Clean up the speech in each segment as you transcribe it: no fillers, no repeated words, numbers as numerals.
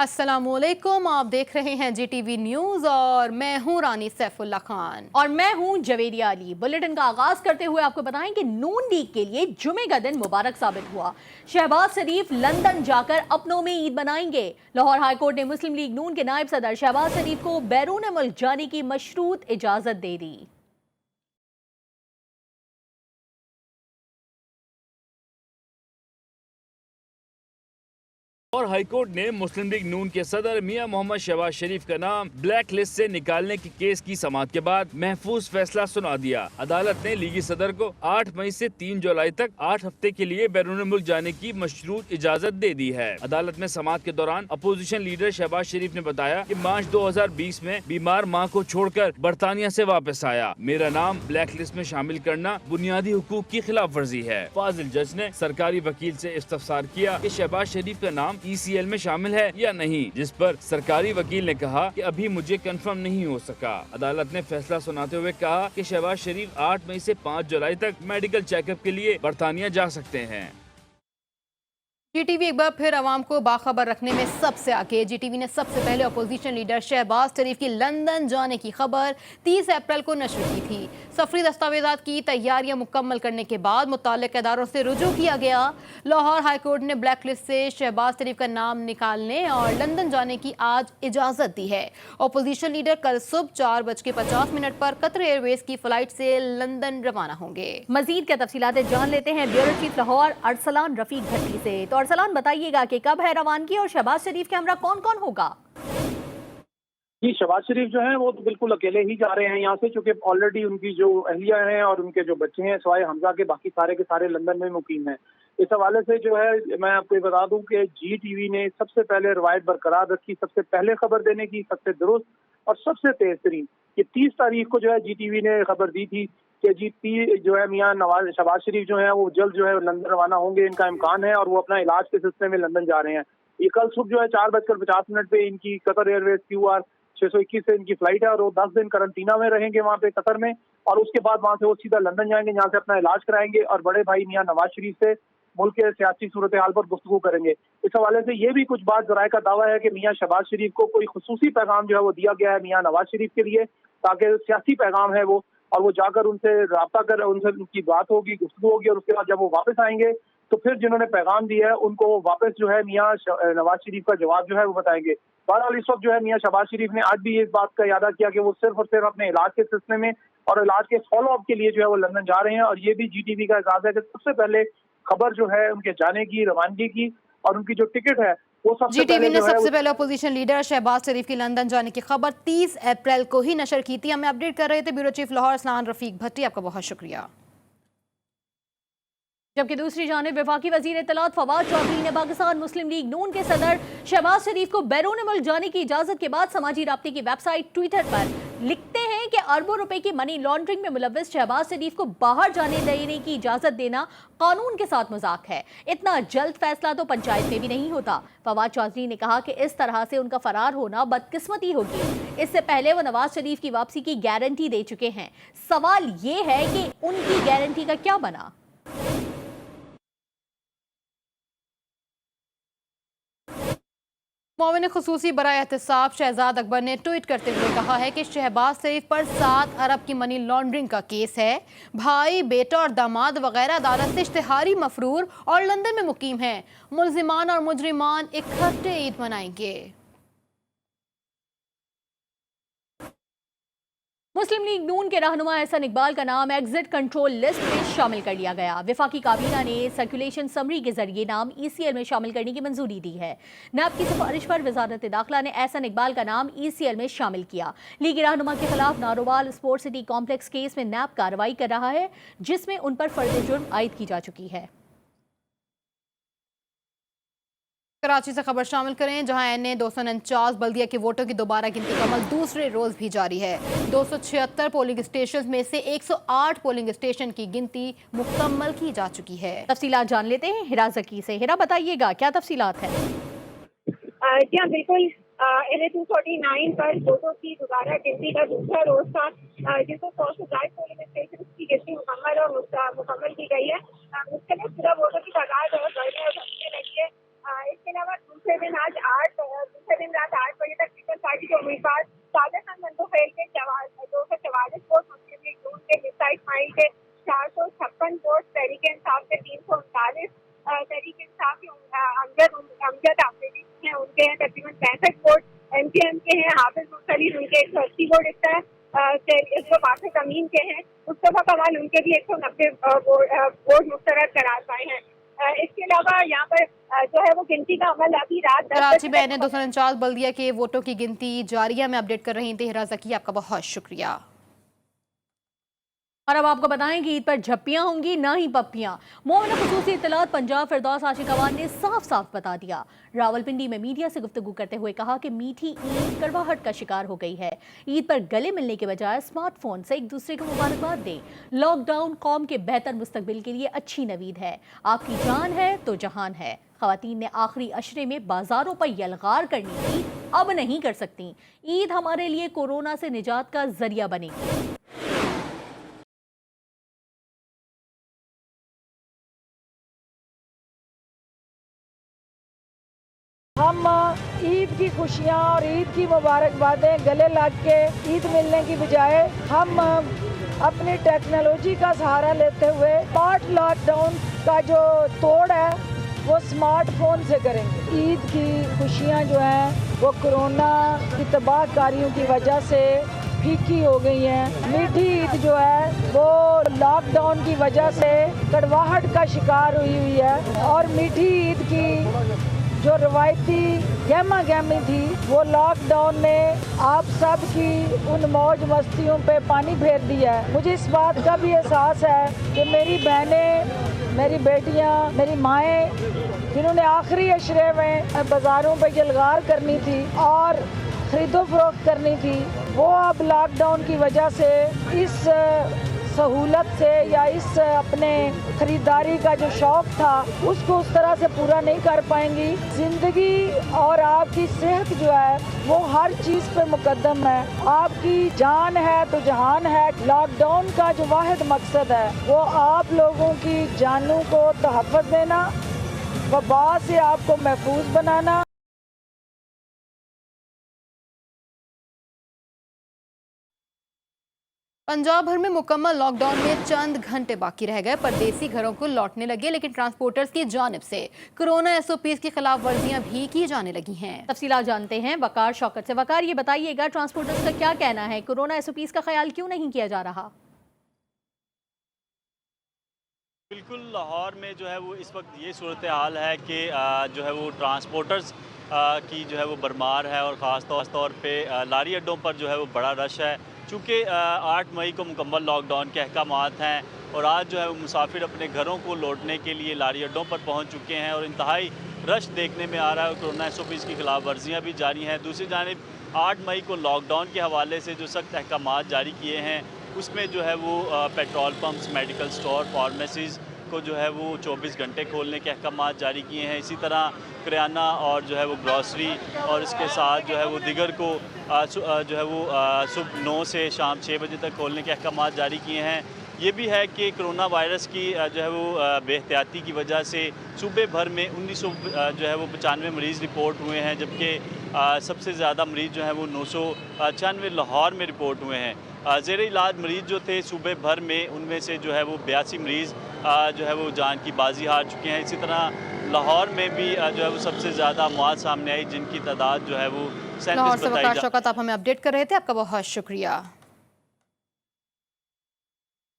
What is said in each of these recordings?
अस्सलामुअलैकुम, आप देख रहे हैं जीटीवी न्यूज और मैं हूं रानी सैफुल्ला खान और मैं हूं जवेरिया अली। बुलेटिन का आगाज करते हुए आपको बताएं कि नून लीग के लिए जुमे का दिन मुबारक साबित हुआ। शहबाज शरीफ लंदन जाकर अपनों में ईद मनाएंगे। लाहौर हाईकोर्ट ने मुस्लिम लीग नून के नायब सदर शहबाज शरीफ को बैरून मुल्क जाने की मशरूत इजाजत दे दी। और हाईकोर्ट ने मुस्लिम लीग नून के सदर मियां मोहम्मद शहबाज शरीफ का नाम ब्लैक लिस्ट से निकालने के केस की समाअत के बाद महफूज फैसला सुना दिया। अदालत ने लीगी सदर को 8 मई से 3 जुलाई तक 8 हफ्ते के लिए बैरून मुल्क जाने की मशरूत इजाजत दे दी है। अदालत में समाअत के दौरान अपोजिशन लीडर शहबाज शरीफ ने बताया कि मार्च 2020 में बीमार मां को छोड़कर बरतानिया से वापस आया। मेरा नाम ब्लैक लिस्ट में शामिल करना बुनियादी हुकूक की खिलाफ वर्जी है। फाजिल जज ने सरकारी वकील से इस्तफसार किया कि शहबाज शरीफ का नाम ECL में शामिल है या नहीं, जिस पर सरकारी वकील ने कहा कि अभी मुझे कंफर्म नहीं हो सका। अदालत ने फैसला सुनाते हुए कहा कि शहबाज शरीफ 8 मई से 5 जुलाई तक मेडिकल चेकअप के लिए बरतानिया जा सकते हैं। जीटीवी एक बार फिर आवाम को बाखबर रखने में सबसे आगे। जीटीवी ने सबसे पहले अपोजिशन लीडर शहबाज शरीफ की लंदन जाने की खबर 30 अप्रैल को नशर की थी। सफरी दस्तावेजात की तैयारियां मुकम्मल करने के बाद मुताल्लिक़ इदारों से रुजू किया गया। लाहौर हाईकोर्ट ने ब्लैक लिस्ट से शहबाज शरीफ का नाम निकालने और लंदन जाने की आज इजाज़त दी है। अपोजिशन लीडर कल सुबह 4:50 पर कतर एयरवेज की फ्लाइट से लंदन रवाना होंगे। मजीद क्या तफसीलात जान लेते हैं ब्यूरो चीफ लाहौर अरसलान रफीक भट्टी से। तो अरसलान बताइएगा कि कब है रवानगी और शहबाज शरीफ के हमरा कौन कौन होगा? जी, शहबाज शरीफ जो हैं वो तो बिल्कुल अकेले ही जा रहे हैं यहाँ से, क्योंकि ऑलरेडी उनकी जो अहलिया हैं और उनके जो बच्चे हैं सवाए हमजा के बाकी सारे के सारे लंदन में मुकीम हैं। इस हवाले से जो है मैं आपको बता दूं कि GTV ने सबसे पहले रवायत बरकरार रखी, सबसे पहले खबर देने की, सबसे दुरुस्त और सबसे तेज तरीन। ये 30 तारीख को जो है GTV ने खबर दी थी कि GP जो है मियाँ नवाज शहबाज शरीफ जो है वो जल्द जो है लंदन रवाना होंगे, इनका इम्कान है और वो अपना इलाज के सिलसिले में लंदन जा रहे हैं। ये कल सुबह जो है 4:50 पे इनकी कतर एयरवेज QR 621 से इनकी फ्लाइट है और वो 10 दिन करंटीना में रहेंगे वहाँ पे कतर में, और उसके बाद वहाँ से वो सीधा लंदन जाएंगे, जहाँ से अपना इलाज कराएंगे और बड़े भाई मियाँ नवाज शरीफ से मुल्क के सियासी सूरत हाल पर गुफ्तगू करेंगे। इस हवाले से ये भी कुछ बात जराए का दावा है कि मियाँ शहबाज शरीफ को कोई खुसूसी पैगाम जो है वो दिया गया है मियाँ नवाज शरीफ के लिए, ताकि सियासी पैगाम है वो, और वो जाकर उनसे रब्ता कर उनसे उनकी बात होगी, गुफ्तगू होगी, और उसके बाद जब वो वापस आएंगे तो फिर जिन्होंने पैगाम दिया है उनको वापस जो है मियाँ नवाज शरीफ का जवाब जो है वो बताएंगे। बहरहाल इस वक्त जो है मियाँ शहबाज शरीफ ने आज भी इस बात का इरादा किया कि वो सिर्फ और सिर्फ अपने इलाज के सिलसिले में और इलाज के फॉलो अप के लिए जो है वो लंदन जा रहे हैं, और ये भी GTV का एजाज है कि सबसे पहले खबर जो है उनके जाने की, रवानगी की और उनकी जो टिकट है वो सबसे जीटीवी ने सबसे पहले पहले अपोजिशन लीडर शहबाज शरीफ की लंदन जाने की खबर 30 अप्रैल को ही नशर की थी। हमें अपडेट कर रहे थे ब्यूरो चीफ लाहौर अरसलान रफीक भट्टी, आपका बहुत शुक्रिया। जबकि दूसरी जानिब वफाकी वजीर इत्तलात फवाद चौधरी ने पाकिस्तान मुस्लिम लीग नून के सदर शहबाज शरीफ को बैरून मुल्क जाने की इजाजत के बाद समाजी राब्ते की वेबसाइट ट्विटर पर लिखते हैं कि अरबों रुपए की मनी लॉन्ड्रिंग में मुलव्वस शहबाज शरीफ को बाहर जाने देने की इजाजत देना कानून के साथ मजाक है। इतना जल्द फैसला तो पंचायत में भी नहीं होता। फवाद चौधरी ने कहा कि इस तरह से उनका फरार होना बदकिस्मती होगी। इससे पहले वो नवाज शरीफ की वापसी की गारंटी दे चुके हैं। सवाल ये है कि उनकी गारंटी का क्या बना? मोमिन खुसूसी बराए एहतसाब शहजाद अकबर ने ट्वीट करते हुए कहा है कि शहबाज शरीफ पर 7 अरब की मनी लॉन्ड्रिंग का केस है। भाई, बेटा और दामाद वगैरह अदालत से इश्तिहारी मफरूर और लंदन में मुकीम हैं। मुल्जिमान और मुजरिमान इकट्ठे ईद मनाएंगे। मुस्लिम लीग नून के रहनुमा एहसन इकबाल का नाम एग्जिट कंट्रोल लिस्ट में शामिल कर लिया गया। वफाकी काबीना ने सर्कुलेशन समरी के जरिए नाम ECL में शामिल करने की मंजूरी दी है। नैब की सिफारिश पर वजारत दाखिला ने एहसन इकबाल का नाम ECL में शामिल किया। लीगी रहनुमा के खिलाफ Narowal sports city complex case में नैब कार्रवाई कर रहा है, जिसमें उन पर फर्द जुर्म आयद की जा चुकी है। कराची से खबर शामिल करें, जहां NA 249 बल्दिया के वोटों की दोबारा गिनती का अमल दूसरे रोज भी जारी है। 276 पोलिंग स्टेशन में से 108 पोलिंग स्टेशन की गिनती मुकम्मल की जा चुकी है। तफसीलात जान लेते हैं हिरा जकी से। हिरा, बताइएगा क्या तफसीलात है? जी हाँ, बिल्कुल। NA 249 पर वोटों की दोबारा गिनती का दूसरा रोज था, जिसको 107 पोलिंग स्टेशन की गिनती मुकम्मल की गई है। मुख्तलिफ वोटों की तादाद बढ़ने और घटने लगी है। इसके अलावा दूसरे दिन आज 8 दूसरे उनके हैं तकरीबन 65 वोट, MKM के हैं हाफिज मुख्तलिफ उनके 180 वोट, इस तरह जो बासित अमीन के हैं मुस्तफा कमाल उनके भी 190 वोट मुस्तरद करार पाए हैं। इसके अलावा यहाँ पर जो है वो गिनती का अमल अभी रात 10 कराची बजे में 249 बल्दिया के वोटों की गिनती जारी है। मैं अपडेट कर रही थी हिरा ज़की, आपका बहुत शुक्रिया। और अब आपको बताएं कि ईद पर झप्पियां होंगी ना ही पप्पियां। मोमिन खुसूसी इत्तलात पंजाब फिरदौस आशिकवान ने साफ साफ बता दिया। रावलपिंडी में मीडिया से गुफ्तगू करते हुए कहा कि मीठी ईद कड़वाहट का शिकार हो गई है। ईद पर गले मिलने के बजाय स्मार्टफोन से एक दूसरे को मुबारकबाद दें। लॉकडाउन कौम के बेहतर मुस्तकबिल के लिए अच्छी नवीद है। आपकी जान है तो जहान है। खवातीन ने आखिरी अशरे में बाजारों पर यलगार करनी थी, अब नहीं कर सकती। ईद हमारे लिए कोरोना से निजात का जरिया बनेगी। हम ईद की खुशियाँ और ईद की मुबारकबादें गले लग के ईद मिलने की बजाय हम अपनी टेक्नोलॉजी का सहारा लेते हुए स्मार्ट लॉकडाउन का जो तोड़ है वो स्मार्टफोन से करेंगे। ईद की खुशियाँ जो हैं वो कोरोना की तबाहकारियों की वजह से फीकी हो गई हैं। मीठी ईद जो है वो लॉकडाउन की वजह से कड़वाहट का शिकार हुई है और मीठी ईद की जो रवायती गहमा गहमी थी वो लॉकडाउन ने आप सब की उन मौज मस्तियों पे पानी फेर दिया है। मुझे इस बात का भी एहसास है कि मेरी बहनें, मेरी बेटियां, मेरी माएँ जिन्होंने आखिरी अशरे में बाज़ारों पे यलगार करनी थी और ख़रीदो फरोख्त करनी थी, वो अब लॉकडाउन की वजह से इस सहूलत से या इस अपने ख़रीदारी का जो शौक़ था उसको उस तरह से पूरा नहीं कर पाएंगी। ज़िंदगी और आपकी सेहत जो है वो हर चीज़ पे मुकद्दम है। आपकी जान है तो जहान है। लॉकडाउन का जो वाहिद मकसद है वो आप लोगों की जानों को तहफ़्फ़ुज़ देना, वबा से आपको महफूज बनाना। पंजाब भर में मुकम्मल लॉकडाउन में चंद घंटे बाकी रह गए। परदेसी घरों को लौटने लगे, लेकिन ट्रांसपोर्टर्स की जानिब से कोरोना SOPs की खिलाफ वर्जियां भी की जाने लगी हैं। तफसीलात जानते हैं वकार शौकत से। वकार, ये बताइएगा ट्रांसपोर्टर्स का क्या कहना है, कोरोना SOPs का ख्याल क्यों नहीं किया जा रहा? बिल्कुल, लाहौर में जो है वो इस वक्त ये सूरत हाल है कि जो है वो ट्रांसपोर्टर्स की जो है वो भरमार है और ख़ास तौर पे लारी अड्डों पर जो है वो बड़ा रश है। चूँकि 8 मई को मुकम्मल लॉकडाउन के अहकामात हैं और आज जो है वो मुसाफिर अपने घरों को लौटने के लिए लारी अड्डों पर पहुँच चुके हैं और इंतहाई रश देखने में आ रहा है। कोरोना SOPs की खिलाफ वर्जियाँ भी जारी हैं। दूसरी जानिब 8 मई को लॉकडाउन के हवाले से जो सख्त अहकामात जारी किए हैं उसमें जो है वो petrol pumps, medical store, pharmacies को जो है वो 24 घंटे खोलने के अहकामात जारी किए हैं। इसी तरह किराना और जो है वो ग्रॉसरी और इसके साथ जो है वो दिगर को जो है वो सुबह 9 से शाम 6 बजे तक खोलने के अहकामात जारी किए हैं। ये भी है कि कोरोना वायरस की जो है वो बेहतियाती की वजह से सूबे भर में 1995 मरीज़ रिपोर्ट हुए हैं, जबकि सबसे ज़्यादा मरीज़ जो हैं वो 996 लाहौर में रिपोर्ट हुए हैं। ज़ेर इलाज मरीज़ जो थे सूबे भर में उनमें से जो है वो 82 मरीज़ जो है वो जान की बाजी हार चुके हैं। इसी तरह लाहौर में भी जो है वो सबसे ज़्यादा मौत सामने आई, जिनकी तादाद जो है वो 37 बताई जा। शौकत, आप हमें अपडेट कर रहे थे, आपका बहुत शुक्रिया।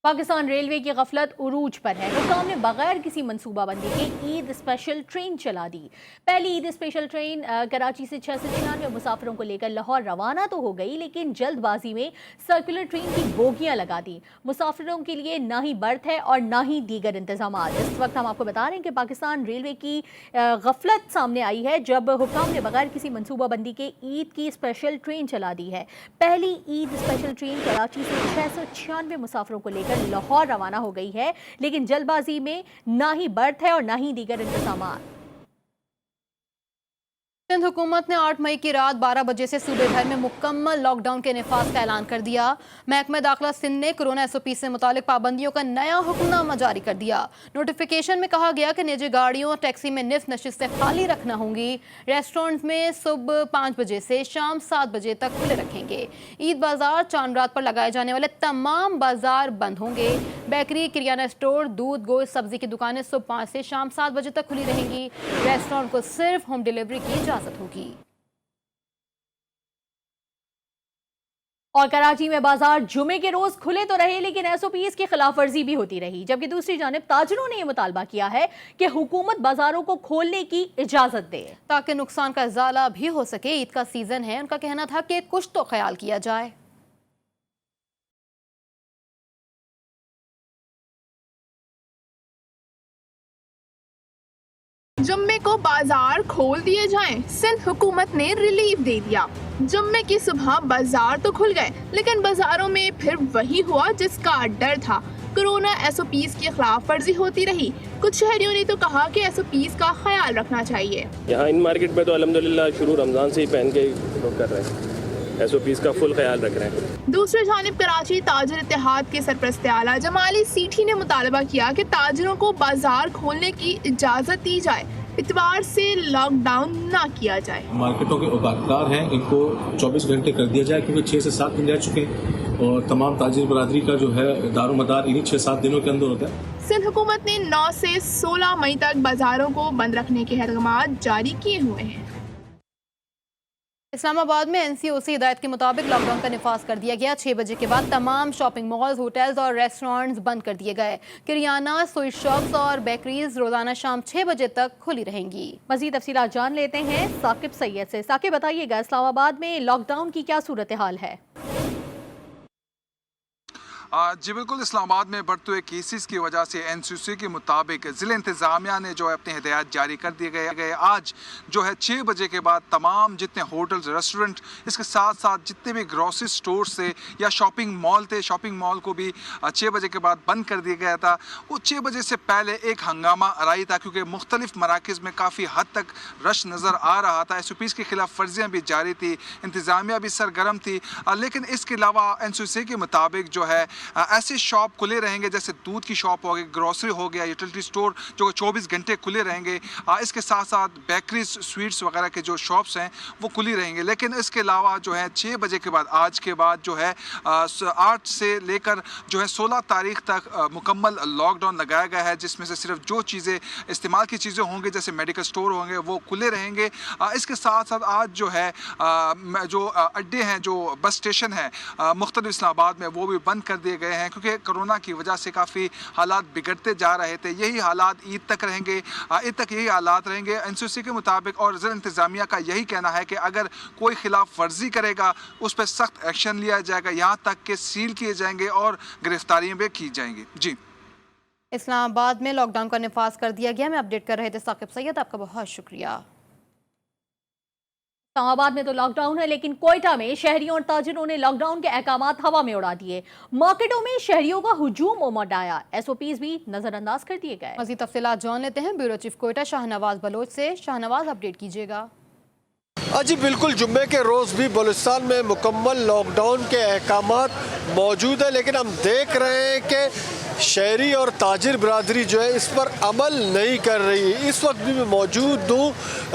पाकिस्तान रेलवे की गफलत उरूज पर है। हुकाम ने बगैर किसी मनसूबाबंदी के ईद स्पेशल ट्रेन चला दी। पहली ईद स्पेशल ट्रेन कराची से 696 मुसाफिरों को लेकर लाहौर रवाना तो हो गई, लेकिन जल्दबाजी में सर्कुलर ट्रेन की बोगियां लगा दी। मुसाफिरों के लिए ना ही बर्थ है और ना ही दीगर इंतजाम। इस वक्त हम आपको बता रहे हैं कि पाकिस्तान रेलवे की गफलत सामने आई है जब हुकाम ने बगैर किसी मनसूबाबंदी के ईद की स्पेशल ट्रेन चला दी है। पहली ईद स्पेशल ट्रेन कराची से 696 मुसाफिरों को लेकर लाहौर रवाना हो गई है, लेकिन जल्दबाजी में ना ही बर्थ है और ना ही दीगर इंतजाम। सिंध हुकूमत ने 8 मई की रात 12 बजे से सूबे भर में मुकम्मल लॉकडाउन के निफाज का ऐलान कर दिया। महकमा दाखिला सिंध ने कोरोना SOP से मुतालिक पाबंदियों का नया हुक्मनामा जारी कर दिया। नोटिफिकेशन में कहा गया कि निजी गाड़ियों और टैक्सी में निफ्त नशिस्तें खाली रखना होंगी। रेस्टोरेंट्स में सुबह 5 बजे से शाम 7 बजे तक खुले रखेंगे। ईद बाजार, चांद रात पर लगाए जाने वाले तमाम बाजार बंद होंगे। बेकरी, किराना स्टोर, दूध, गोश्त, सब्जी की दुकानें सुबह 5 से शाम 7 बजे तक खुली रहेंगी। रेस्टोरेंट को सिर्फ होम डिलीवरी की इजाजत होगी। और कराची में बाजार जुमे के रोज खुले तो रहे, लेकिन एसओपीज की खिलाफ वर्जी भी होती रही। जबकि दूसरी जानिब ताजिरों ने यह मुतालबा किया है कि हुकूमत बाजारों को खोलने की इजाजत दे ताकि नुकसान का इजाला भी हो सके। ईद का सीजन है, उनका कहना था कि कुछ तो ख्याल किया जाए। जुम्मे को बाजार खोल दिए जाएं, सिंध हुकूमत ने रिलीफ दे दिया। जुम्मे की सुबह बाजार तो खुल गए, लेकिन बाजारों में फिर वही हुआ जिसका डर था। कोरोना एसओपीज की खिलाफ वर्जी होती रही। कुछ शहरियों ने तो कहा कि एसओपीज का ख्याल रखना चाहिए। यहाँ इन मार्केट में तो अल्हम्दुलिल्लाह शुरू रमजान से ही पहन के लोग कर रहे हैं, एसओपीज का फुल ख्याल रख रहे हैं। दूसरी जानिब कराची ताजिर इत्तेहाद के सरपरस्त आला जमाली सीठी ने मुतालबा किया कि ताजिरों को बाजार खोलने की इजाजत दी जाए, इतवार से लॉकडाउन ना किया जाए। मार्केटों के औकातदार हैं, इनको 24 घंटे कर दिया जाए, क्योंकि 6 से 7 दिन रह चुके हैं और तमाम ताजिर बरादरी का जो है दारोमदार इन्हीं 6-7 दिनों के अंदर होता है। सिंध हुकूमत ने 9 से 16 मई तक बाजारों को बंद रखने के अहकाम जारी किए हुए हैं। इस्लामाबाद में एनसीओसी हिदायत के मुताबिक लॉकडाउन का निफाज कर दिया गया। 6 बजे के बाद तमाम शॉपिंग मॉल्स, होटल्स और रेस्टोरेंट्स बंद कर दिए गए। किरियाना, स्वीट शॉप्स और बेकरीज रोजाना शाम 6 बजे तक खुली रहेंगी। मजीद तफसीलात जान लेते हैं साकिब सैयद से। साकिब, बताइएगा इस्लामाबाद में लॉकडाउन की क्या सूरत हाल है? जी बिल्कुल, इस्लामाबाद में बढ़ते हुए केसेस की वजह से एनसीओसी के मुताबिक ज़िला इंतज़ामिया ने जो है अपनी हिदायत जारी कर दिए गए। आज जो है 6 बजे के बाद तमाम जितने होटल्स, रेस्टोरेंट, इसके साथ साथ जितने भी ग्रॉसरी स्टोर थे या शॉपिंग मॉल थे, शॉपिंग मॉल को भी 6 बजे के बाद बंद कर दिया गया था। वो 6 बजे से पहले एक हंगामा आराई था, क्योंकि मुख्तलिफ मराकज़ में काफ़ी हद तक रश नज़र आ रहा था। एसओपीज़ की खिलाफ वर्जियाँ भी जारी थी, इंतज़ामिया भी सरगर्म थी। लेकिन इसके अलावा एनसीओसी के मुताबिक जो है ऐसे शॉप खुले रहेंगे जैसे दूध की शॉप हो गई, ग्रोसरी हो गया, यूटिलिटी स्टोर जो 24 घंटे खुले रहेंगे। इसके साथ साथ बेकरीज, स्वीट्स वगैरह के जो शॉप्स हैं वो खुली रहेंगे। लेकिन इसके अलावा जो है 6 बजे के बाद, आज के बाद जो है 8 से लेकर जो है 16 तारीख तक मुकम्मल लॉकडाउन लगाया गया है, जिसमें से सिर्फ जो चीज़ें इस्तेमाल की चीज़ें होंगी जैसे मेडिकल स्टोर होंगे वो खुले रहेंगे। इसके साथ साथ आज जो है जो अड्डे हैं, जो बस स्टेशन है मुख्तलिफ इस्लामाबाद में, वो भी बंद कर दिए गए हैं, क्योंकि कोरोना की वजह से काफ़ी हालात बिगड़ते जा रहे थे। यही हालात ईद तक रहेंगे, ईद तक यही हालात रहेंगे एनसीओसी के मुताबिक। और ज़िला इंतज़ामिया का यही कहना है कि अगर कोई खिलाफ वर्जी करेगा उस पर सख्त एक्शन लिया जाएगा, यहाँ तक कि सील किए जाएंगे और गिरफ्तारियाँ भी की जाएंगी। जी, इस्लामाबाद में लॉकडाउन का निफाज कर दिया गया। मैं अपडेट कर रहे थे साकिब सैयद, आपका बहुत शुक्रिया। इस्लामाबाद में तो लॉकडाउन है, लेकिन कोयटा में शहरियों और ताजिरों ने लॉकडाउन के अहकामात हवा में उड़ा दिए। मार्केटों में शहरियों का हुजूम उमड़ आया, एसओपीज भी नजरअंदाज कर दिए गए। मज़ीद तफसीलात जान लेते हैं ब्यूरो चीफ कोयटा शाहनवाज बलोच से। शाहनवाज, अपडेट कीजिएगा। जी बिल्कुल, जुम्मे के रोज़ भी बलूचिस्तान में मुकम्मल लॉकडाउन के अहकामात मौजूद है, लेकिन हम देख रहे हैं कि शहरी और ताजिर बरादरी जो है इस पर अमल नहीं कर रही। इस वक्त भी मैं मौजूद हूँ,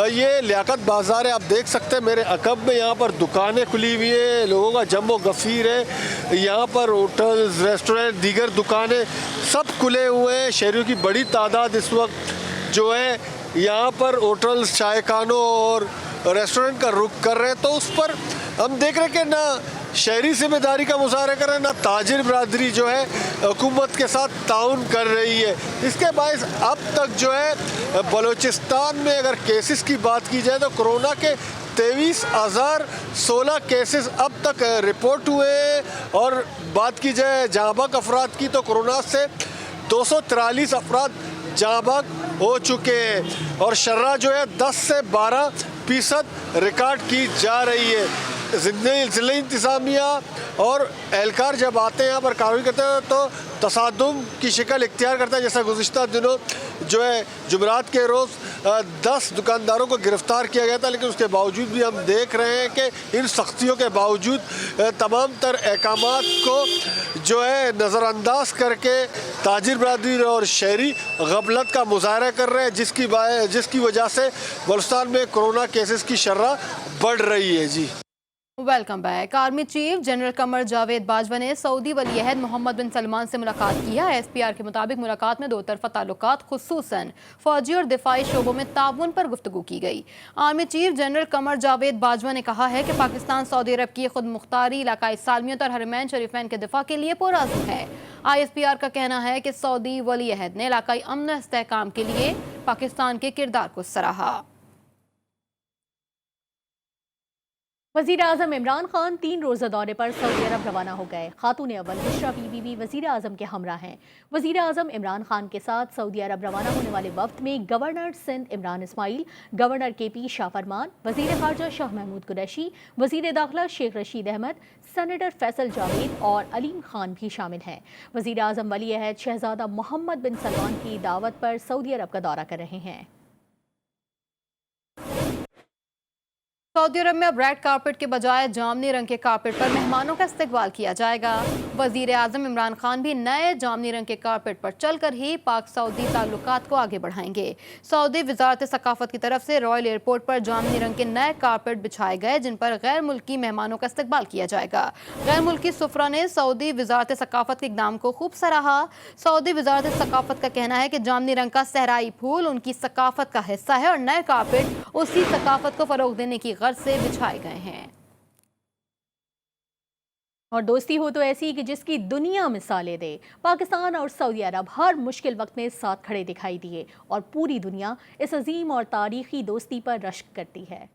ये लियाकत बाज़ार है, आप देख सकते हैं मेरे अकब में। यहाँ पर दुकानें खुली हुई है, लोगों का जम्मो गफ़ीर है। यहाँ पर होटल्स, रेस्टोरेंट, दीगर दुकानें सब खुले हुए हैं। शहरियों की बड़ी तादाद इस वक्त जो है यहाँ पर होटल्स, चाय खानों और रेस्टोरेंट का रुख कर रहे हैं। तो उस पर हम देख रहे हैं कि ना शहरी जिम्मेदारी का मुजाहरा कर रहे हैं, ना ताजिर बरादरी जो है हुकूमत के साथ ताउन कर रही है। इसके बायस अब तक जो है बलूचिस्तान में अगर केसेस की बात की जाए तो कोरोना के 23,016 केसेस अब तक रिपोर्ट हुए हैं। और बात की जाए जहाँ बाग अफराद की तो कोरोना से 243 अफराद जहाँ बाग हो चुके हैं और शर्रा जो है 10 से 12% रिकॉर्ड की जा रही है। ज़िला इंतज़ामिया और एहलकार जब आते हैं यहाँ पर कार्रवाई करते हैं तो तसादुम की शिकल इख्तियार करता है। जैसा गुज़िश्ता दिनों जो है जुमेरात के रोज़ 10 दुकानदारों को गिरफ़्तार किया गया था, लेकिन उसके बावजूद भी हम देख रहे हैं कि इन सख्तियों के बावजूद तमाम तर अहकामात को जो है नज़रअंदाज करके ताजिर बरादरी और शहरी गफलत का मुजाहरा कर रहे हैं, जिसकी वजह से बलूचिस्तान में कोरोना केसेस की शर्रा बढ़ रही है। जी। Welcome back. Army chief general Qamar Javed Bajwa ने सऊदी वली अहद मोहम्मद बिन सलमान से मुलाकात की है। SPR के मुताबिक मुलाकात में दो तरफा ताल्लुकात खुसूसन फौजी और दिफाई शोबों में ताउन पर गुफ्तगू की गई। Army chief general Qamar Javed Bajwa ने कहा है कि पाकिस्तान सऊदी अरब की खुद मुख्तारी, इलाकाई सालमियत और हरमैन शरीफैन के दिफा के लिए पुरअज़्म है। ISPR का कहना है कि सऊदी वली अहद ने इलाकाई अमन और इस्तेहकाम के लिए पाकिस्तान के किरदार को सराहा। वज़ीर आज़म इमरान खान 3 रोज़ा दौरे पर सऊदी अरब रवाना हो गए। खातून अव्वल बुशरा बीबी भी वज़ीर आज़म के हमरा हैं। वज़ीर आज़म इमरान खान के साथ सऊदी अरब रवाना होने वाले वक्त में governor Sindh Imran Ismail, governor KP Shah Farman, वज़ीर ख़ारजा शाह महमूद कुरैशी, वज़ीर दाखिला शेख रशीद अहमद, सेनेटर फैसल जावेद और अलीम खान भी शामिल हैं। वज़ीर आज़म वली अहद शहज़ादा मोहम्मद बिन सलमान की दावत पर सऊदी अरब का दौरा कर रहे हैं। सऊदी अरब में अब रेड कारपेट के बजाय जामनी रंग के कारपेट पर मेहमानों का इस्तकबाल किया जाएगा। वज़ीर आज़म इमरान खान भी नए जामनी रंग के कारपेट पर चलकर ही पाक सऊदी ताल्लुकात को आगे बढ़ाएंगे। सऊदी वजारत सकाफत की तरफ से रॉयल एयरपोर्ट पर जामनी रंग के नए कारपेट बिछाए गए, जिन पर गैर मुल्की मेहमानों का इस्तकबाल किया जाएगा। गैर मुल्की सुफरा ने सऊदी वजारत सकाफत के इक़दाम को खूब सराहा। सऊदी वजारत सकाफत का कहना है कि जामनी रंग का सहराई फूल उनकी सकाफत का हिस्सा है और नए कारपेट उसी सकाफत को फ़रोग देने की गर्ज से बिछाए गए हैं। और दोस्ती हो तो ऐसी कि जिसकी दुनिया मिसालें दे। पाकिस्तान और सऊदी अरब हर मुश्किल वक्त में साथ खड़े दिखाई दिए और पूरी दुनिया इस अजीम और तारीखी दोस्ती पर रश्क करती है।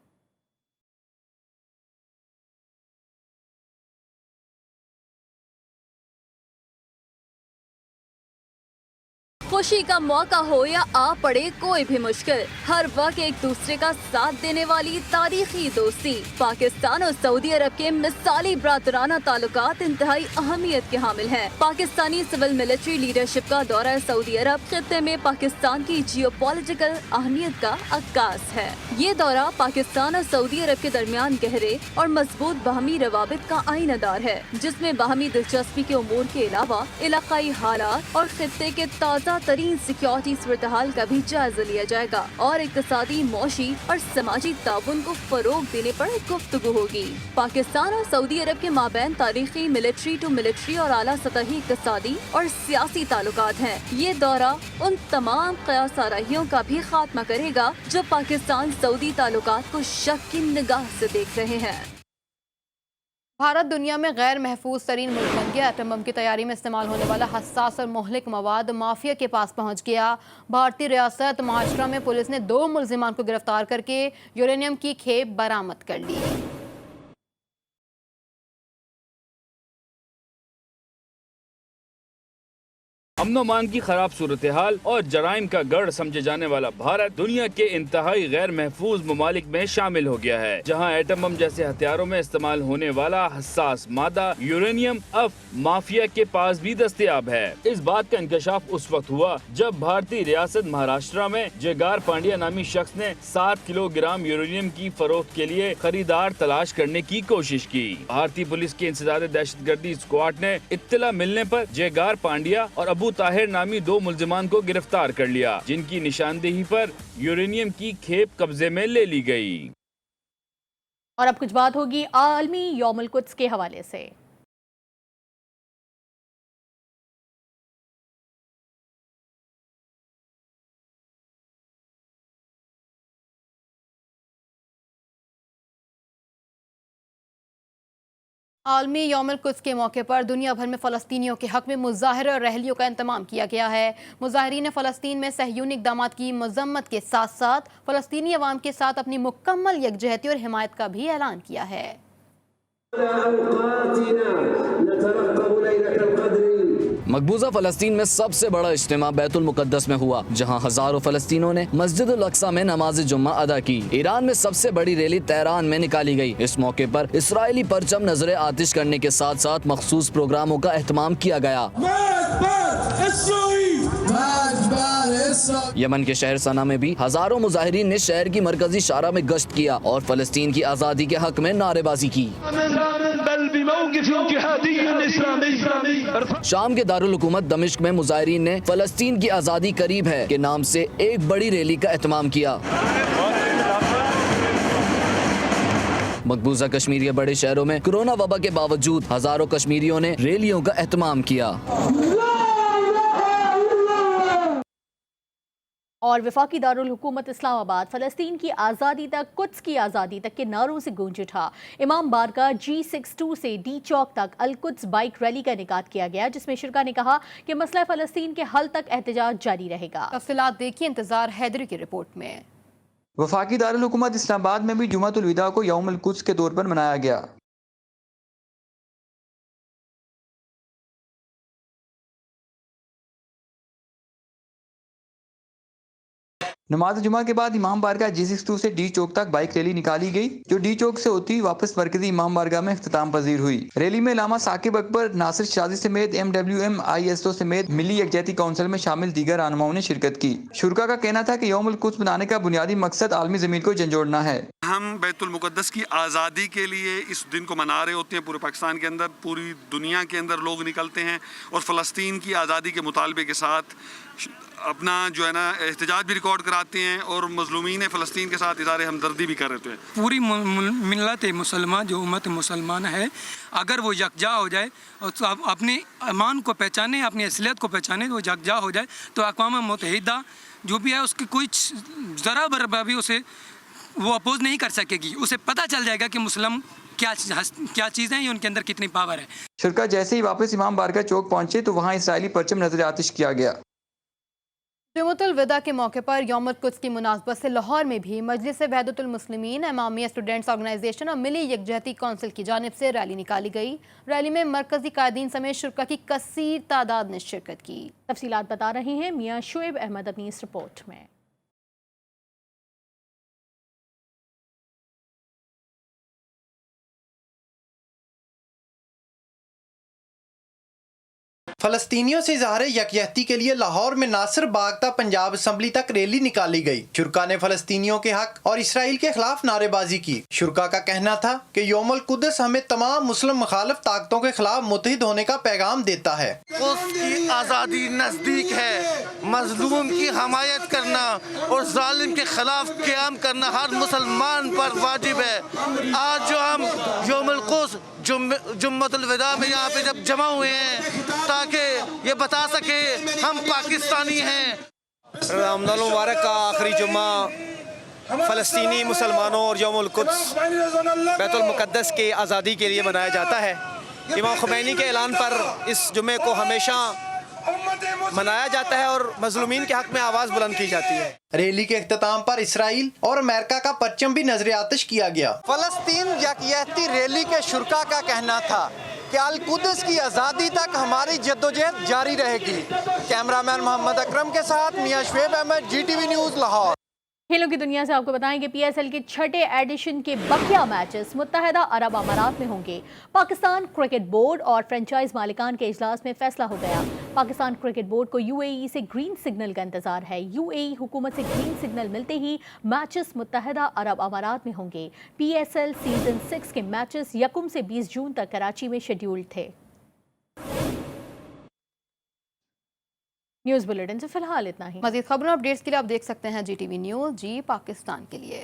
खुशी का मौका हो या आ पड़े कोई भी मुश्किल, हर वक्त एक दूसरे का साथ देने वाली तारीखी दोस्ती। पाकिस्तान और सऊदी अरब के मिसाली ब्रादराना ताल्लुकात इंतहाई अहमियत के हामिल हैं। पाकिस्तानी सिविल मिलिट्री लीडरशिप का दौरा सऊदी अरब खित्ते में पाकिस्तान की जियोपॉलिटिकल अहमियत का अक्कास है। ये दौरा पाकिस्तान और सऊदी अरब के दरमियान गहरे और मजबूत बाहमी रवाबित का आईनादार है, जिसमें बाहमी दिलचस्पी के उमूर के अलावा इलाकाई हालात और खित्ते के ताज़ा तरीन सिक्योरिटी सूरत-ए-हाल का भी जायजा लिया जाएगा और इक़्तिसादी, मौशी और समाजी ताउन को फरोग देने पर गुफ्तगू होगी। पाकिस्तान और सऊदी अरब के माबैन तारीखी मिलिट्री टू मिलिट्री और आला सतही इक़्तिसादी और सियासी ताल्लुकात हैं। ये दौरा उन तमाम क़यास आराइयों का भी खात्मा करेगा जो पाकिस्तान सऊदी ताल्लुकात को शक की निगाह से देख रहे हैं। भारत दुनिया में गैर महफूज तरीन मुल्क बन गया। एटम बम की तैयारी में इस्तेमाल होने वाला हसास और मुहलिक मवाद माफिया के पास पहुंच गया। भारतीय रियासत महाराष्ट्र में पुलिस ने 2 मुल्जिमान को गिरफ्तार करके यूरेनियम की खेप बरामद कर ली। अमन की खराब सूरत हाल और जराइम का गढ़ समझे जाने वाला भारत दुनिया के इंतहाई गैर महफूज ममालिक में शामिल हो गया है, जहां एटम बम जैसे हथियारों में इस्तेमाल होने वाला हसास मादा यूरेनियम अब माफिया के पास भी दस्तयाब है। इस बात का इंकशाफ उस वक्त हुआ जब भारतीय रियासत महाराष्ट्र में जेगार पांड्या नामी शख्स ने 7 किलोग्राम यूरेनियम की फरोख्त के लिए खरीदार तलाश करने की कोशिश की। भारतीय पुलिस की इंसदाद दहशतगर्दी स्क्वाड ने इत्तला मिलने पर जेगार पांड्या और अबू ताहिर नामी 2 मुल्जिमान को गिरफ्तार कर लिया, जिनकी निशानदेही पर यूरेनियम की खेप कब्जे में ले ली गई। और अब कुछ बात होगी आलमी यौमुल कुद्स के हवाले से। आलमी यौमुल कुद्स के मौके पर दुनिया भर में फ़लस्तीनियों के हक में मुज़ाहरे और रैलियों का इंतज़ाम किया गया है। मुज़ाहिरीन ने फ़लस्तीन में सहयूनी इक़दामात की मज़म्मत के साथ साथ फ़लस्तीनी अवाम के साथ अपनी मुकम्मल यकजहती और हिमायत का भी ऐलान किया है। मकबूजा फ़लस्तीन में सबसे बड़ा इज्तिमा बैतुल मुक़द्दस में हुआ, जहां हज़ारों फ़लस्तीनों ने मस्जिदुल अक्सा में नमाज जुम्मा अदा की। ईरान में सबसे बड़ी रैली तेहरान में निकाली गई। इस मौके पर इसराइली परचम नजरे आतिश करने के साथ साथ मखसूस प्रोग्रामों का एहतमाम किया गया। यमन के शहर सना में भी हजारों मुजाहिरीन ने शहर की मरकजी शारा में गश्त किया और फ़लस्तीन की आज़ादी के हक में नारेबाजी की। शाम के दारुल हुकूमत दमिश्क में मुजाहिरीन ने फ़लस्तीन की आज़ादी करीब है के नाम से एक बड़ी रैली का एहतमाम किया। मकबूजा कश्मीर के बड़े शहरों में कोरोना वबा के बावजूद हजारों कश्मीरियों ने रैलियों का एहतमाम किया। और वफाकी दारुल हुकूमत इस्लामाबाद फ़लस्तीन की आज़ादी तक, कुद्स की आज़ादी तक के नारों से गूंज उठा। इमाम बारगाह G62 से डी चौक तक अल कुद्स बाइक रैली का इनेकाद किया गया, जिसमें शुरका ने कहा कि मसला फ़लस्तीन के हल तक एहतजाज जारी रहेगा। तफसीलात देखिए इंतजार हैदरी की रिपोर्ट में। वफाकी दारुल हुकूमत इस्लामाबाद में भी जुमातुल विदा को यौमुल कुद्स के तौर पर मनाया गया। नमाज जुमा के बाद इमाम बारगाह G62 से डी चौक तक बाइक रैली निकाली गई, जो डी चौक से होती हुई वापस मरकजी इमाम बारगाह में इख्तिताम पजीर हुई। रैली में इलामा साकिब अकबर, नासिर शादी समेत MWM ISO समेत मिली यकजहती काउंसिल में शामिल दीगर रहनुमाओं ने शिरकत की। शुरका का कहना था कि यौमुल कुद्स मनाने का बुनियादी मकसद आलमी ज़मीन को झंझोड़ना है। हम बैतुल मुक़द्दस की आज़ादी के लिए इस दिन को मना रहे होते हैं। पूरे पाकिस्तान के अंदर, पूरी दुनिया के अंदर लोग निकलते हैं और फ़लस्तीन की आज़ादी के मुतालबे के साथ अपना जो है ना एहतजाज भी रिकॉर्ड कराते हैं और मज़लूमीन फ़लस्तीन के साथ इज़हार हमदर्दी भी कर रहे हैं। पूरी मिल्लत मुसलमान जो उम्मत मुसलमान है, अगर वो यकजा हो जाए और अपने ईमान को पहचाने, अपनी असलियत को पहचाने, वो यकजा हो जाए तो अक़वाम मुत्तहिदा जो भी है उसकी कोई ज़रा बराबर भी उसे वो अपोज नहीं कर सकेगी। उसे पता चल जाएगा कि मुस्लिम क्या चीज़ है, ये उनके अंदर कितनी पावर है। शुरका जैसे ही वापस इमाम बारगाह चौक पहुंचे तो वहां इसराइली परचम नजर आतिश किया गया। जुमातुल विदा के मौके पर यौमुल कुद्स की मुनासबत से लाहौर में भी मजलिस वहदतुल मुस्लिमीन, इमामिया स्टूडेंट्स ऑर्गेनाइजेशन और मिली यकजहती काउंसिल की जानिब से रैली निकाली गई। रैली में मरकजी कायदीन समेत शुरका की कसीर तादाद ने शिरकत की। तफसीलात बता रहे हैं मियां शुएब अहमद अपनी इस रिपोर्ट में। फलस्तीनियों से इज़हार यकजहती के लिए लाहौर में नासिर बाग तक पंजाब असम्बली तक रैली निकाली गई। शुरका ने फलस्तीनियों के हक और इसराइल के खिलाफ नारेबाजी की। शुरका का कहना था कि यौमुल कुद्स हमें तमाम मुस्लिम मुखालिफ ताकतों के खिलाफ मुत्तहिद होने का पैगाम देता है। उसकी आज़ादी नज़दीक है। मजलूम की हमायत करना और जालिम के खिलाफ क़याम करना हर मुसलमान पर वाजिब है। आज जो हम यौमुल कुद्स जुम्मतुल विदा में यहाँ पे जब जमा हुए हैं ताकि ये बता सके हम पाकिस्तानी हैं। रमज़ान मुबारक का आखिरी जुम्मा फ़लस्तीनी मुसलमानों और यौमुल कुद्स बैतुल मुक़द्दस के आज़ादी के लिए मनाया जाता है। इमाम ख़ुमैनी के ऐलान पर इस जुम्मे को हमेशा मनाया जाता है और मजलूमीन के हक में आवाज़ बुलंद की जाती है। रैली के इख्तिताम पर इसराइल और अमेरिका का परचम भी नजर आतिश किया गया। फ़लस्तीन यकजहती रैली के शुरका का कहना था कि अल कुद्स की आज़ादी तक हमारी जद्दोजहद जारी रहेगी। कैमरामैन मोहम्मद अकरम के साथ मियां शुएब अहमद, GTV न्यूज़ लाहौर। खेलों की दुनिया से आपको बताएं कि PSL के छठे एडिशन के बकिया मैचेस मुत्तहदा अरब अमारात में होंगे। पाकिस्तान क्रिकेट बोर्ड और फ्रेंचाइज मालिकान के इजलास में फैसला हो गया। पाकिस्तान क्रिकेट बोर्ड को UAE से ग्रीन सिग्नल का इंतजार है। UAE हुकूमत से ग्रीन सिग्नल मिलते ही मैचेस मुत्तहदा अरब अमारात में होंगे। PSL सीजन 6 के मैचेस 1 से 20 जून तक कराची में शेड्यूल्ड थे। न्यूज़ बुलेटिन से फिलहाल इतना ही। मज़ीद खबरों अपडेट्स के लिए आप देख सकते हैं GTV न्यूज़ जी पाकिस्तान के लिए।